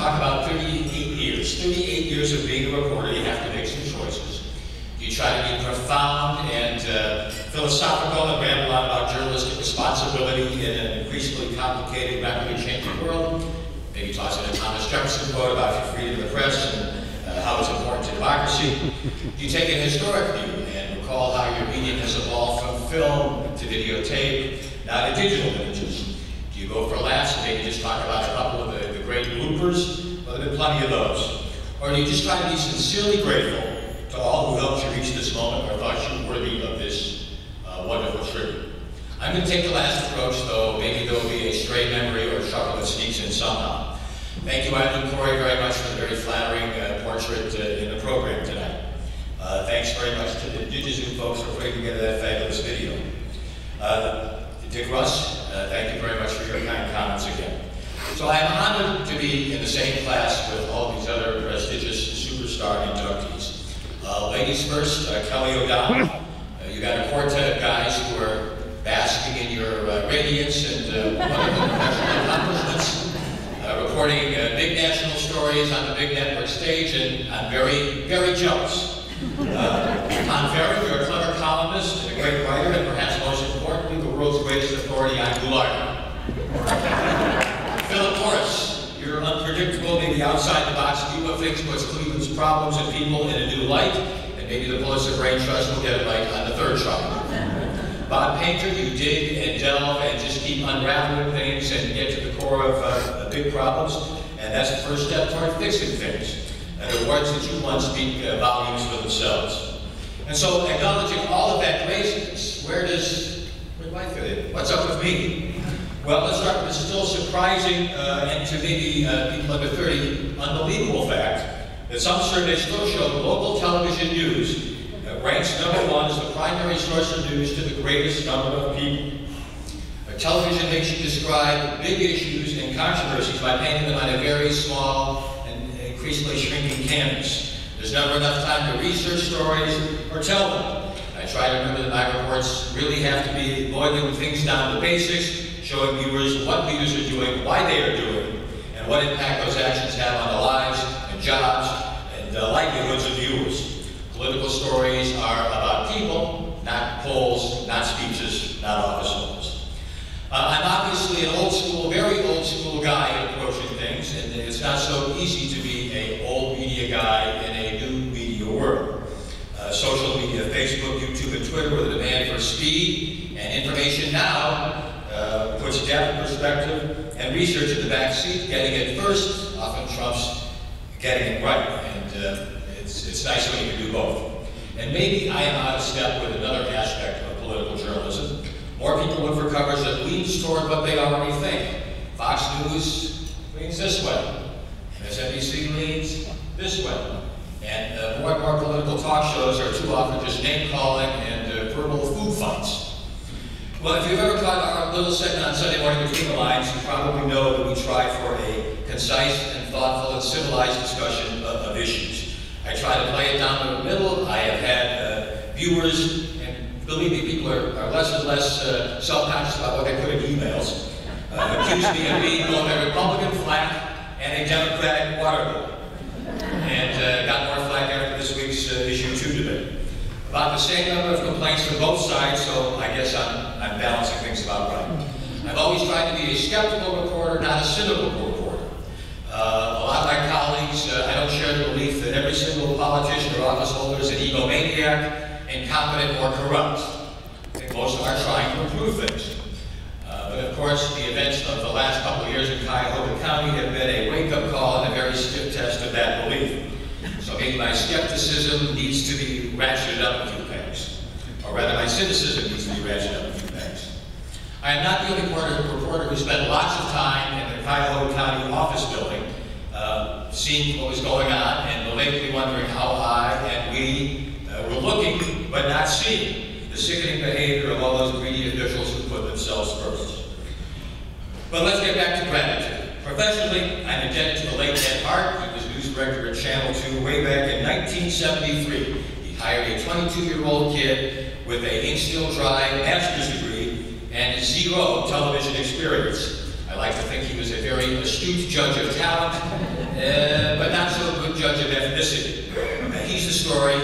talk about 38 years. 38 years of being a reporter, you have to make some choices. You try to be profound and philosophical and ramble on about journalistic responsibility in an increasingly complicated, rapidly changing world. Maybe toss in a Thomas Jefferson quote about your freedom of the press and how it's important to democracy. You take an historic view and recall how your medium has evolved from film to videotape, now to digital images. Do you go for laughs and maybe just talk about a couple of the great bloopers? Well, there have been plenty of those. Or do you just try to be sincerely grateful to all who helped you reach this moment or thought you were worthy of this wonderful tribute? I'm going to take the last approach, though maybe there will be a stray memory or a chuckle that sneaks in somehow. Thank you, Eileen Corey, very much for the very flattering portrait in the program tonight. Thanks very much to the DigiZoom folks for putting together that fabulous video. Dick Russ, thank you very much for your kind comments again. So I am honored to be in the same class with all these other prestigious superstar inductees. Ladies first, Kelly O'Donnell. You got a quartet of guys who are basking in your radiance and wonderful professional accomplishments. Reporting big national stories on the big network stage, and I'm very, very jealous. Tom Ferry, you're a clever columnist and a great writer, and perhaps most importantly, the world's greatest authority on goulash. Philip Morris, you're unpredictable, maybe outside the box view of things, puts Cleveland's problems and people in a new light, and maybe the Pulitzer Brain Trust will get it right on the third try. Bob Painter, you dig and delve and just keep unraveling things and get to the core of big problems, and that's the first step toward fixing things. The words that you won speak volumes for themselves. And so, acknowledging all of that greatness, where do I fit in? What's up with me? Well, let's start with the still surprising and to maybe people under 30 unbelievable fact that some surveys still show local television news ranks #1 as the primary source of news to the greatest number of people. Television makes you describe big issues and controversies by painting them on a very small and increasingly shrinking canvas. There's never enough time to research stories or tell them. I try to remember that my reports really have to be boiling things down to basics, showing viewers what leaders are doing, why they are doing, and what impact those actions have on the lives and jobs and livelihoods of viewers. Political stories are about people, not polls, not speeches, not office holders. I'm obviously an old school, very old school guy approaching things, and it's not so easy to be an old media guy in a new media world. Social media, Facebook, YouTube, and Twitter, with a demand for speed and information now puts depth, perspective, and research in the back seat. Getting it first often trumps getting it right, and it's nice when you can do both. And maybe I am out of step with another aspect of political journalism. More people look for coverage that leans toward what they already think. Fox News leans this way. MSNBC leans this way. And more and more political talk shows are too often just name-calling and verbal food fights. Well, if you've ever caught our little segment on Sunday morning between the lines, you probably know that we try for a concise and thoughtful and civilized discussion of issues. I try to play it down the middle. I have had viewers, and believe me, people are less and less self-conscious about what they put in emails, accuse me of being both a Republican flack and a Democratic water boy. And got more flack after this week's issue 2 debate. About the same number of complaints from both sides, so I guess I'm balancing things about right. I've always tried to be a skeptical reporter, not a cynical reporter. A lot of my colleagues, I don't share the belief that every single politician or office holder is an egomaniac, incompetent, or corrupt. I think most of them are trying to improve things. But of course, the events of the last couple of years in Cuyahoga County have been a wake-up call and a very stiff test of that belief. So maybe my skepticism needs to be ratcheted up a few pegs. Or rather, my cynicism needs to be ratcheted up a few pegs. I am not the only reporter who spent lots of time in the Cuyahoga County office building, seeing what was going on and belatedly wondering how I and we were looking but not seeing the sickening behavior of all those greedy officials who put themselves first. But let's get back to gratitude. Professionally, I'm indebted to the late Ed Hart. He was news director at Channel 2 way back in 1973. He hired a 22-year-old kid with a ink steel dry master's degree and 0 television experience. I like to think he was a very astute judge of talent but not so good judge of ethnicity. He's the story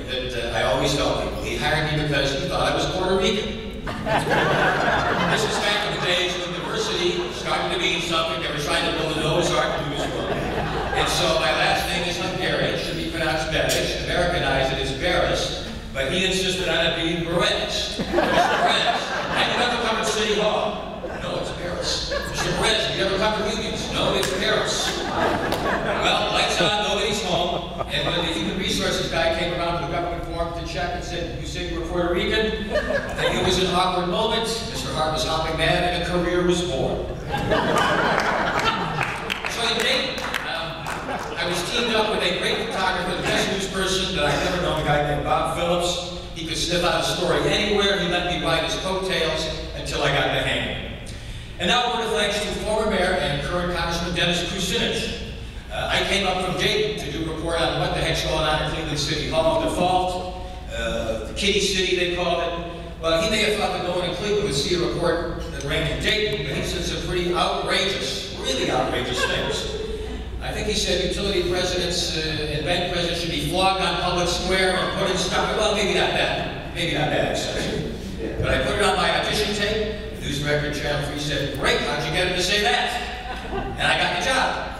that I always tell people. He hired me because he thought I was Puerto Rican. This is back in the days when diversity started to mean something. They were trying to build a Noah's Ark to do as well. And so my last name is Hungarian. It should be pronounced Beres. Americanized it as Beres. But he insisted on it being Beres. Mr. Beres, have you ever come to City Hall? No, it's Beres. Mr. Beres, have you ever come to unions? No, it's Beres. Well, lights on, nobody's home. And when the human resources guy came around to the government form to check and said, you said you were Puerto Rican? And it was an awkward moment. Mr. Hart was hopping mad and a career was born. So in Dayton, I was teamed up with a great photographer, the best news person that I've ever known, a guy named Bob Phillips. He could sniff out a story anywhere. He let me ride his coattails until I got the hang of it. And now a word of thanks to former mayor and current Congressman Dennis Kucinich. I came up from Dayton to do a report on what the heck's going on at Cleveland City Hall default, the Kitty City they called it. Well, he may have thought that no one in Cleveland would see a report that ran in Dayton, but he said some pretty outrageous, really outrageous things. I think he said utility presidents and bank presidents should be flogged on public square and put in stock. Well, maybe not that excessive. But I put it on my audition tape. The news director at Channel 3 said, great, how'd you get him to say that? And I got the job.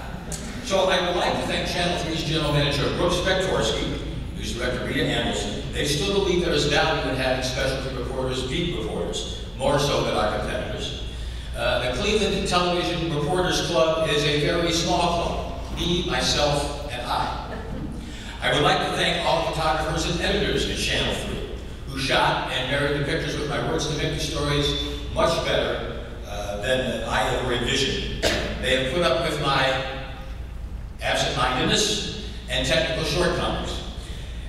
So I would like to thank Channel 3's general manager, Brooks Bektorski, news director Rita Anderson. They still believe there is value in having specialty reporters, beat reporters, more so than our competitors. The Cleveland Television Reporters Club is a very small club. Me, myself, and I. I would like to thank all photographers and editors at Channel 3 who shot and married the pictures with my words to make the stories much better than I ever envisioned. They have put up with my absent-mindedness and technical shortcomings.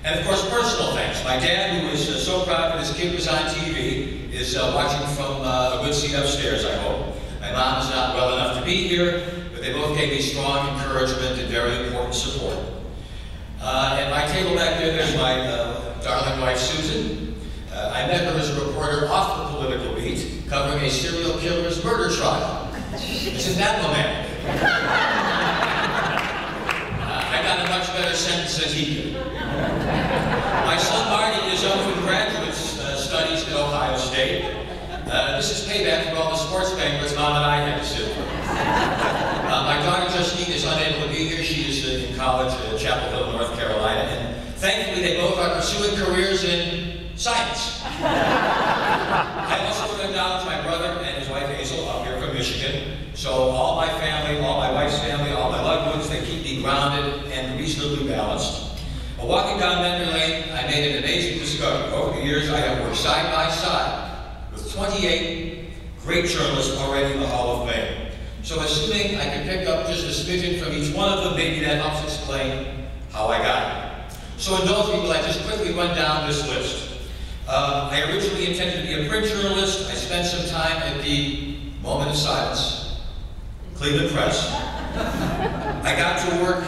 And of course, personal thanks. My dad, who was so proud that his kid was on TV, is watching from a good seat upstairs, I hope. My mom is not well enough to be here, but they both gave me strong encouragement and very important support. At my table back there, there's my darling wife, Susan. I met her as a reporter off the political beat, covering a serial killer's murder trial. Isn't that romantic? I got a much better sentence than he did. My son Marty is up for graduate studies at Ohio State. This is payback for all the sports banquets Mom and I had to sit through. My daughter Justine is unable to be here. She is in college at Chapel Hill, North Carolina, and thankfully they both are pursuing careers in science. I also want to acknowledge my brother and his wife Hazel up here from Michigan. So all my family, all my wife's family, all my loved ones, they keep me grounded and reasonably balanced. While walking down memory lane, I made an amazing discovery. Over the years, I have worked side by side with 28 great journalists already in the Hall of Fame. So assuming I can pick up just a smidgen from each one of them, maybe that helps explain how I got it. So indulge me while I just quickly run down this list. I originally intended to be a print journalist. I spent some time at the Moment of Silence, Cleveland Press. I got to work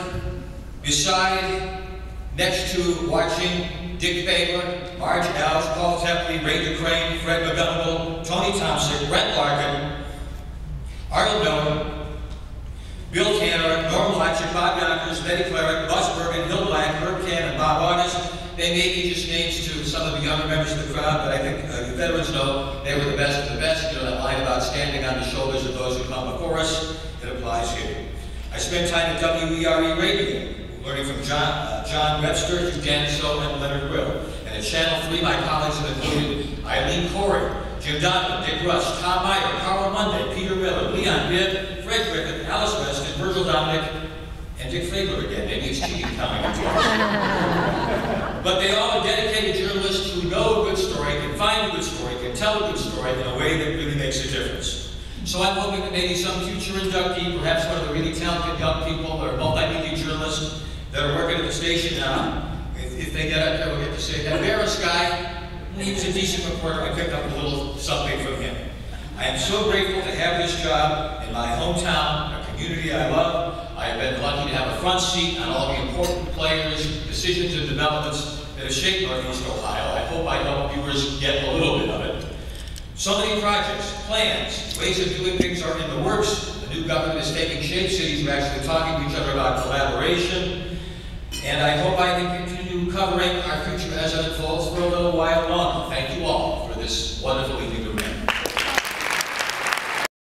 next to watching Dick Faber, Marge Alge, Paul Tepley, Ray DeCrane, Fred McGonigal, Tony Thompson, Brett Larkin, Arnold Miller, Bill Tanner, Norm Latchik, Bob Yonkers, Betty Claret, Buzz Bergen, Hill Black, Herb Cannon, Bob August. They may be just names to some of the younger members of the crowd, but I think the veterans know they were the best of the best. You know that line about standing on the shoulders of those who come before us? It applies here. I spent time at WERE Radio, learning from John Webster, Hugh Danso, and Leonard Will. And at Channel 3, my colleagues have included Eileen Corey, Jim Donovan, Dick Rush, Tom Meyer, Carl Monday, Peter Miller, Leon Bibb, Fred Griffith, Alice West, and Virgil Dominic, and Dick Fagler again. Maybe it's cheating coming into us. But they all are dedicated journalists who know a good story, can find a good story, can tell a good story in a way that really makes a difference. So I'm hoping that maybe some future inductee, perhaps one of the really talented young people or multimedia journalists that are working at the station now, if they get up there, we'll get to say, that Beres guy, he was a decent reporter. I picked up a little something from him. I am so grateful to have this job in my hometown, a community I love. I have been lucky to have a front seat on all the important players, decisions, and developments that have shaped Northeast Ohio. I hope I help viewers get a little bit of it. So many projects, plans, ways of doing things are in the works. The the new government is taking shape, cities are actually talking to each other about collaboration, and I hope I can continue covering our future as it unfolds for a little while longer. Thank you all for this wonderful evening.